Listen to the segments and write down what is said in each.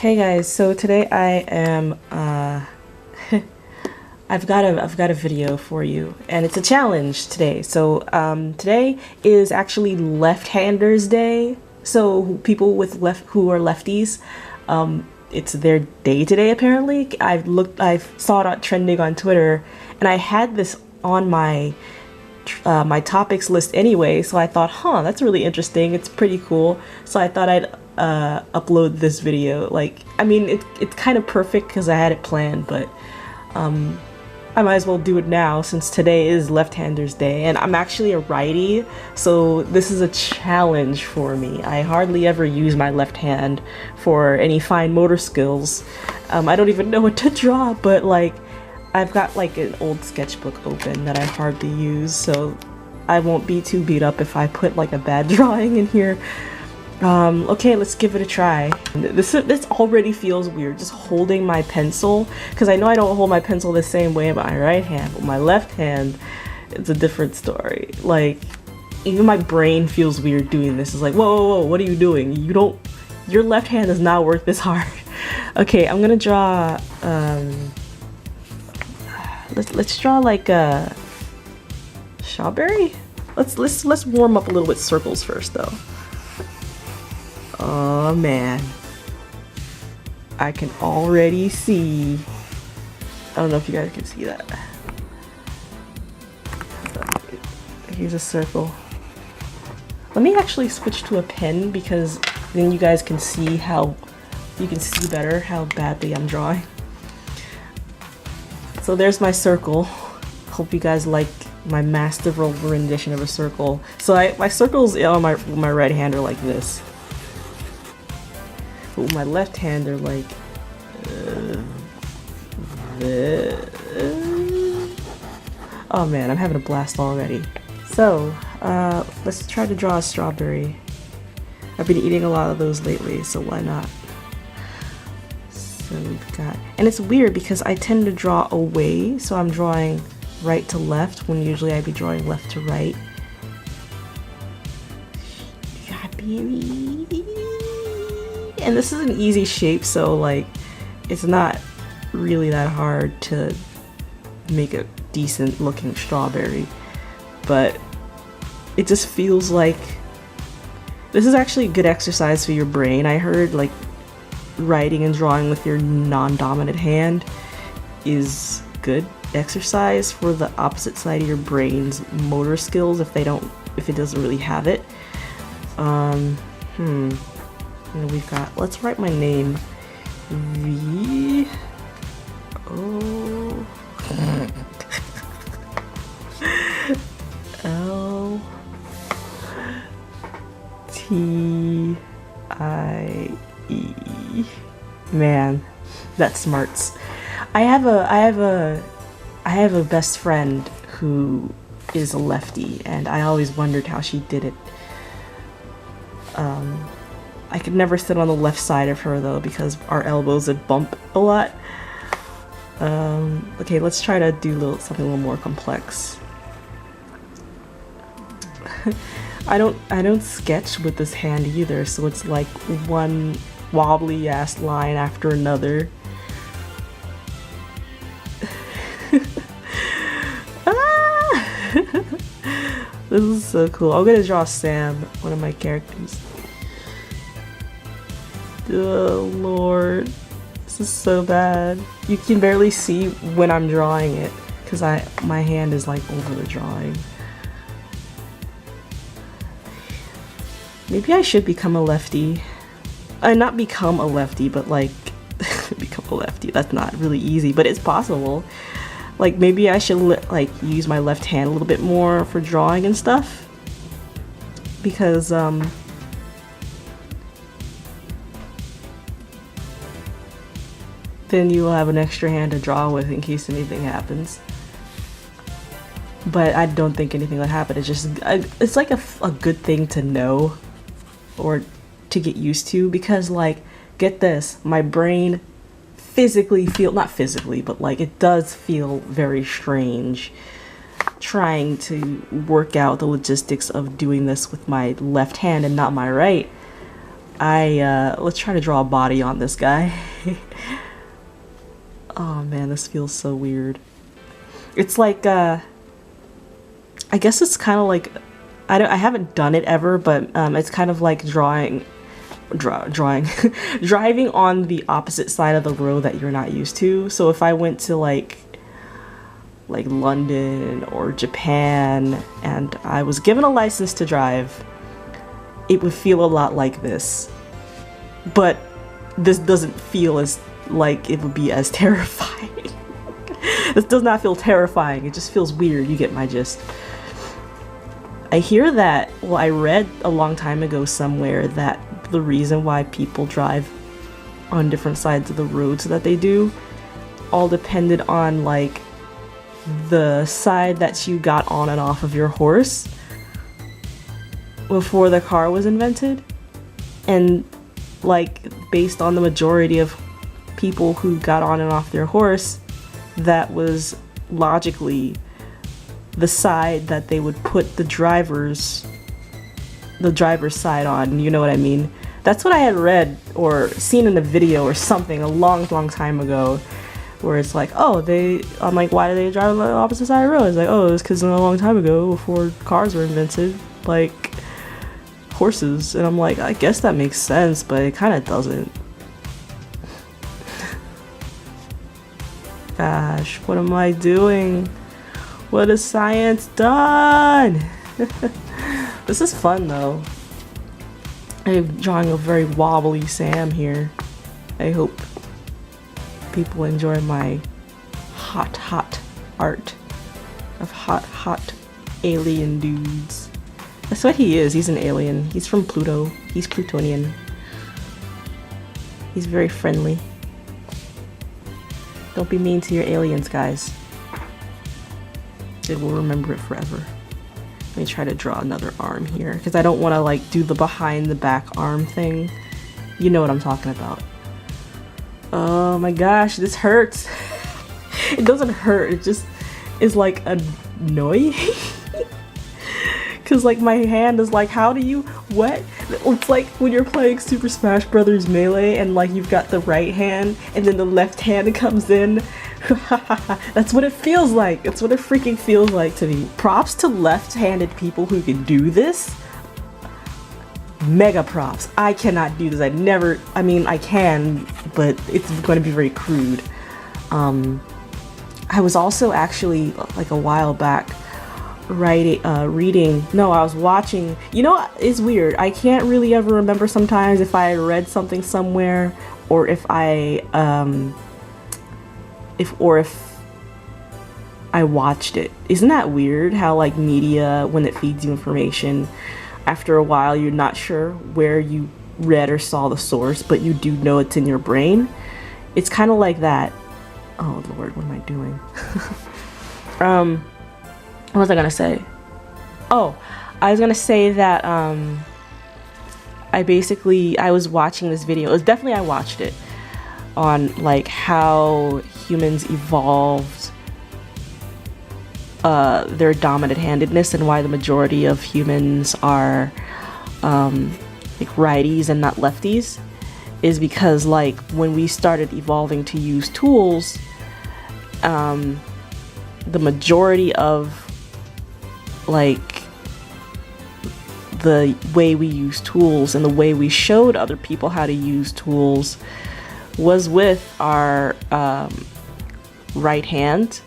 Hey guys, so today I am I've got a video for you, and it's a challenge today. So today is actually left-handers day. So people with who are lefties, it's their day today apparently. I saw it trending on Twitter, and I had this on my my topics list anyway, so I thought, that's really interesting. It's pretty cool. So I thought I'd upload this video. Like, I mean, it's kind of perfect because I had it planned, but I might as well do it now since today is left-handers day, and I'm actually a righty, so this is a challenge for me. I hardly ever use my left hand for any fine motor skills. I don't even know what to draw, but like, I've got like an old sketchbook open that I hardly use, so I won't be too beat up if I put like a bad drawing in here. Okay, let's give it a try. This already feels weird, just holding my pencil, because I know I don't hold my pencil the same way with my right hand, but my left hand, it's a different story. Like, even my brain feels weird doing this. It's like, whoa, what are you doing? Your left hand does not work this hard. Okay, I'm gonna draw, let's draw like a strawberry? Let's warm up a little with circles first though. Oh man, I can already see. I don't know if you guys can see that. Here's a circle. Let me actually switch to a pen because then you guys can see better how badly I'm drawing. So there's my circle. Hope you guys like my masterful rendition of a circle. So my circles on my right hand are like this. But with my left hand, they're like oh man, I'm having a blast already. So let's try to draw a strawberry. I've been eating a lot of those lately, so why not? So we've got, and it's weird because I tend to draw away, so I'm drawing right to left when usually I'd be drawing left to right. Yeah, baby. And this is an easy shape, so like it's not really that hard to make a decent looking strawberry, but it just feels like this is actually a good exercise for your brain. I heard like writing and drawing with your non-dominant hand is good exercise for the opposite side of your brain's motor skills if it doesn't really have it. And we've got, let's write my name. V O L T I E. Man, that smarts. I have a best friend who is a lefty, and I always wondered how she did it. I could never sit on the left side of her though because our elbows would bump a lot. Okay, let's try to do something a little more complex. I don't sketch with this hand either, so it's like one wobbly ass line after another. This is so cool. I'm gonna draw Sam, one of my characters. Oh lord, this is so bad. You can barely see when I'm drawing it because my hand is like over the drawing. Maybe I should become a lefty. Not become a lefty, but like become a lefty. That's not really easy, but it's possible. Like maybe I should like use my left hand a little bit more for drawing and stuff, because then you will have an extra hand to draw with in case anything happens. But I don't think anything would happen. It's just it's like a good thing to know or to get used to, because like, get this, my brain physically not physically, but like it does feel very strange trying to work out the logistics of doing this with my left hand and not my right. Let's try to draw a body on this guy. Oh man, this feels so weird. It's like, I guess it's kind of like, I haven't done it ever, but it's kind of like driving on the opposite side of the road that you're not used to. So if I went to like London or Japan and I was given a license to drive, it would feel a lot like this. But this doesn't feel as like it would be as terrifying. This does not feel terrifying, it just feels weird. You get my gist. I hear that, well, I read a long time ago somewhere that the reason why people drive on different sides of the road so that they do all depended on like the side that you got on and off of your horse before the car was invented. And like based on the majority of people who got on and off their horse, that was logically the side that they would put the driver's side on, you know what I mean? That's what I had read or seen in a video or something a long time ago, where it's like, oh, I'm like, why do they drive on the opposite side of the road? It's like, oh, it's because a long time ago, before cars were invented, like horses. And I'm like, I guess that makes sense, but it kind of doesn't. Gosh, what am I doing? What has science done? This is fun though. I'm drawing a very wobbly Sam here. I hope people enjoy my hot art of hot alien dudes. That's what he is. He's an alien. He's from Pluto. He's Plutonian. He's very friendly. Don't be mean to your aliens, guys. They will remember it forever. Let me try to draw another arm here, because I don't want to like do the behind the back arm thing. You know what I'm talking about. Oh my gosh, this hurts. It doesn't hurt, it just is like annoying. Cause like my hand is like, how do you, what? It's like when you're playing Super Smash Brothers Melee and like you've got the right hand and then the left hand comes in. That's what it feels like. It's what it freaking feels like to me. Props to left-handed people who can do this. Mega props. I cannot do this. I mean I can, but it's going to be very crude. I was also actually like a while back I was watching, you know, it's weird. I can't really ever remember sometimes if I read something somewhere or if I watched it. Isn't that weird how like media, when it feeds you information, after a while you're not sure where you read or saw the source, but you do know it's in your brain? It's kind of like that. Oh Lord, what am I doing? What was I gonna say? Oh, I was gonna say that I was watching this video. It was definitely, I watched it on like how humans evolved their dominant handedness and why the majority of humans are like righties and not lefties, is because like when we started evolving to use tools, the majority of like the way we use tools and the way we showed other people how to use tools was with our right hand,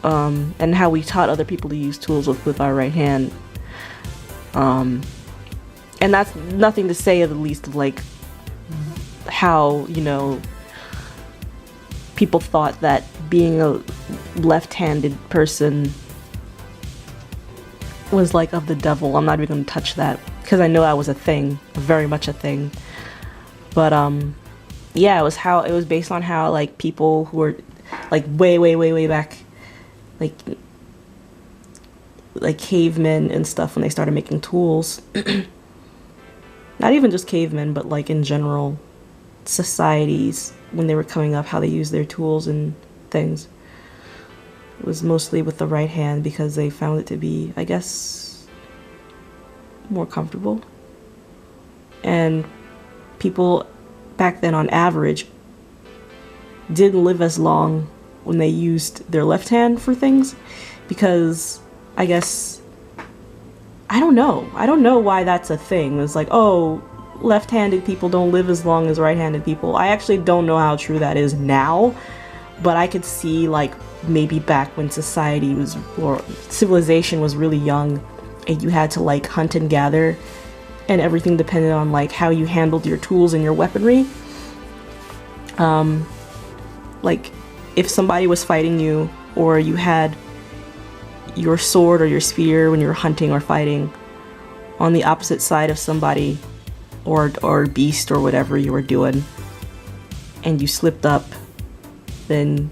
and how we taught other people to use tools with our right hand, and that's nothing to say of the least of like how, you know, people thought that being a left-handed person was like of the devil. I'm not even gonna touch that because I know that was a thing, very much a thing. But yeah, it was based on how like people who were like way back, like cavemen and stuff, when they started making tools. Not even just cavemen, but like in general societies, when they were coming up, how they used their tools and things. It was mostly with the right hand because they found it to be, I guess, more comfortable. and people back then on average didn't live as long when they used their left hand for things, because I guess, I don't know why that's a thing. It's like, oh, left-handed people don't live as long as right-handed people. I actually don't know how true that is now, but I could see like maybe back when society was, or civilization was really young, and you had to like hunt and gather, and everything depended on like how you handled your tools and your weaponry. Like if somebody was fighting you, or you had your sword or your spear when you were hunting or fighting on the opposite side of somebody or beast or whatever you were doing, and you slipped up, then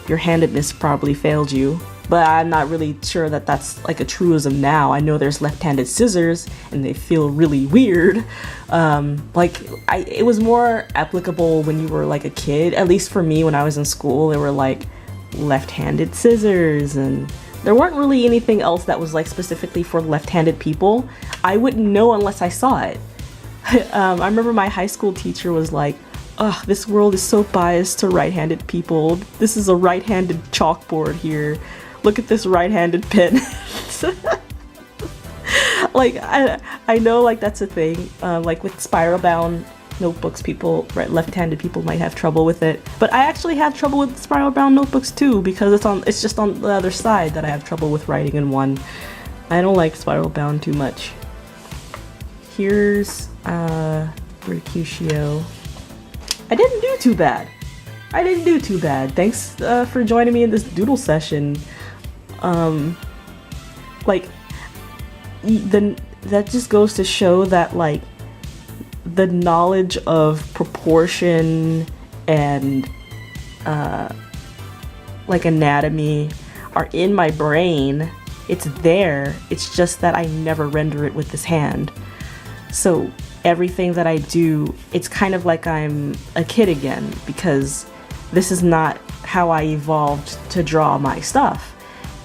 your handedness probably failed you. But I'm not really sure that that's like a truism now. I know there's left-handed scissors and they feel really weird. It was more applicable when you were like a kid. At least for me, when I was in school, there were like left-handed scissors, and there weren't really anything else that was like specifically for left-handed people. I wouldn't know unless I saw it. I remember my high school teacher was like, "Ugh, this world is so biased to right-handed people. This is a right-handed chalkboard here. Look at this right-handed pen." Like, I know like that's a thing. Like with spiral-bound notebooks, people, left-handed people might have trouble with it. But I actually have trouble with spiral-bound notebooks too, because it's just on the other side that I have trouble with writing in one. I don't like spiral-bound too much. Here's Mercutio. I didn't do too bad. Thanks for joining me in this doodle session. That just goes to show that like the knowledge of proportion and like anatomy are in my brain. It's there. It's just that I never render it with this hand. So everything that I do, it's kind of like I'm a kid again, because this is not how I evolved to draw my stuff.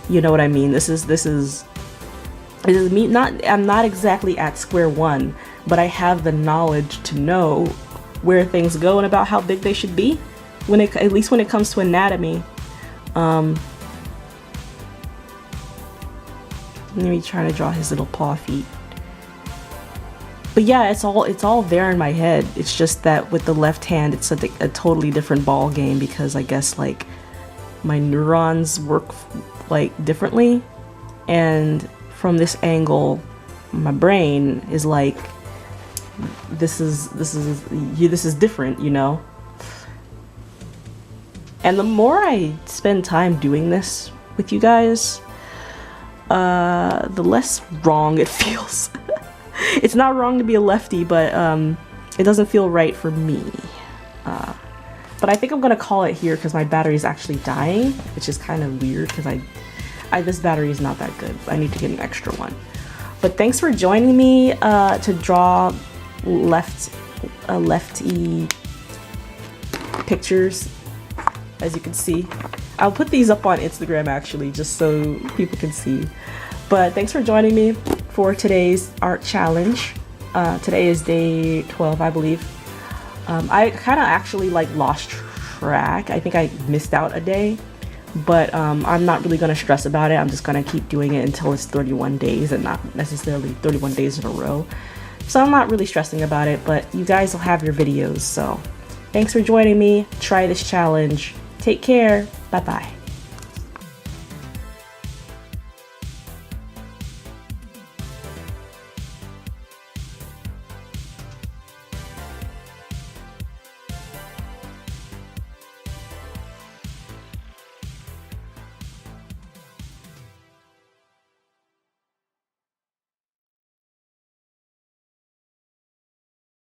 You know what I mean? This is me. I'm not exactly at square one, but I have the knowledge to know where things go and about how big they should be. At least when it comes to anatomy. Let me try to draw his little paw feet. But yeah, it's all there in my head. It's just that with the left hand, it's a totally different ball game, because I guess like my neurons work like differently, and from this angle, my brain is like, this is different, you know. And the more I spend time doing this with you guys, the less wrong it feels. It's not wrong to be a lefty, but it doesn't feel right for me. But I think I'm gonna call it here because my battery is actually dying, which is kind of weird because this battery is not that good. I need to get an extra one. But thanks for joining me to draw lefty pictures, as you can see. I'll put these up on Instagram actually, just so people can see. But thanks for joining me for today's art challenge. Today is day 12, I believe. I kind of actually like lost track. I think I missed out a day, but I'm not really gonna stress about it. I'm just gonna keep doing it until it's 31 days and not necessarily 31 days in a row. So I'm not really stressing about it, but you guys will have your videos. So thanks for joining me. Try this challenge. Take care. Bye-bye.